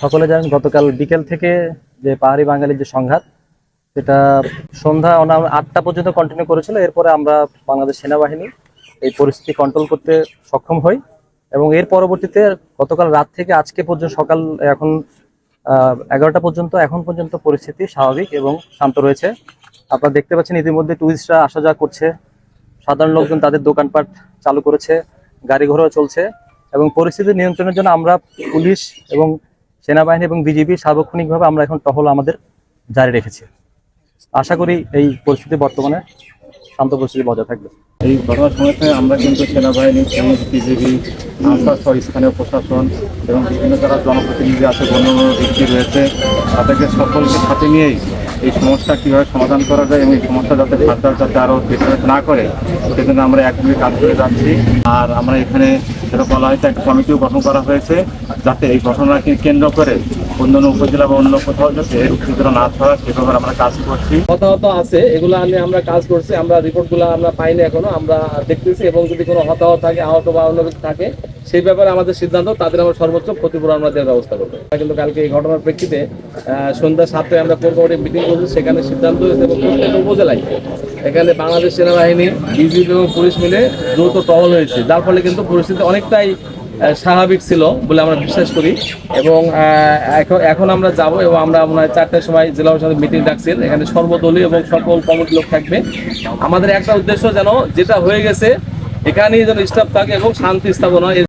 সকলে জানেন গতকাল বিকেল থেকে যে পাহাড়ি বাঙালির যে সংঘাত সেটা সন্ধ্যা 8টা পর্যন্ত কন্টিনিউ করেছিল। এরপরে আমরা বাংলাদেশ সেনাবাহিনী এই পরিস্থিতি কন্ট্রোল করতে সক্ষম হই এবং এর পরবর্তীতে গতকাল রাত থেকে আজকে পর্যন্ত সকাল এখন 11টা পর্যন্ত এখন পর্যন্ত পরিস্থিতি স্বাভাবিক এবং শান্ত রয়েছে। আপনারা দেখতে পাচ্ছেন ইতিমধ্যে টুরিস্টরা আসা যাওয়া করছে, সাধারণ লোকজন তাদের দোকানপাট চালু করেছে, গাড়ি ঘোড়াও চলছে এবং পরিস্থিতি নিয়ন্ত্রণের জন্য আমরা পুলিশ এবং সেনাবাহিনী এবং বিজিবি সার্বক্ষণিকভাবে আমরা এখন টহল আমাদের জারি রেখেছি। আশা করি এই পরিস্থিতি বর্তমানে শান্ত পরিস্থিতি বজায় থাকবে। এই ঘটনার সময় আমরা কিন্তু সেনাবাহিনী, পুলিশ, বিজিবি, আনসার সহ স্থানীয় প্রশাসন এবং বিভিন্ন যারা জনপ্রতিনিধি আছে, গণ্যমান্য ব্যক্তি রয়েছে, তাদেরকে সকলকে সাথে নিয়েই এই সমস্যা কীভাবে সমাধান করা যায় এবং এই সমস্যা যাতে ফার্দার যাতে আরও ডিটারেট না করে সেজন্য আমরা একসঙ্গে কাজ করে যাচ্ছি। আর আমরা এখানে যেটা বলা হয়েছে একটা কমিটিও গঠন করা হয়েছে যাতে এই ঘটনাকে কেন্দ্র করে অন্যান্য উপজেলা বা অন্য কোথাও যাতে এর উত্তেজনা না ছড়া সেভাবে আমরা কাজ করছি। হতাহত আছে এগুলো নিয়ে আমরা কাজ করছি, আমরা রিপোর্টগুলো আমরা পাইনি এখনো, আমরা দেখতেছি এবং যদি কোনো হতাহত থাকে, আহত বা অন্য কিছু থাকে সেই ব্যাপারে আমাদের সিদ্ধান্ত, তাদের আমরা সর্বোচ্চ ক্ষতিপূরণ আমরা দেওয়ার ব্যবস্থা করবো। কিন্তু কালকে এই ঘটনার প্রেক্ষিতে সন্ধ্যা 7টায় আমরা কোর কমিটি মিটিং করছি, সেখানে সিদ্ধান্ত হয়েছে এবং প্রত্যেকটা উপজেলায় এখানে বাংলাদেশ সেনাবাহিনী, বিজিবি এবং পুলিশ মিলে দ্রুত টহল হয়েছে, যার ফলে কিন্তু পরিস্থিতি অনেকটাই স্বাভাবিক ছিল বলে আমরা বিশ্বাস করি। এবং এখন আমরা যাব এবং আমরা মনে হয় 4টার সময় জেলা পরিষদের মিটিং ডাকছি, এখানে সর্বদলীয় এবং সকল কমিটির লোক থাকবে। আমাদের একটা উদ্দেশ্য যেন যেটা হয়ে গেছে এখানেই যেন স্টাফ থাকে এবং শান্তি স্থাপন হয়।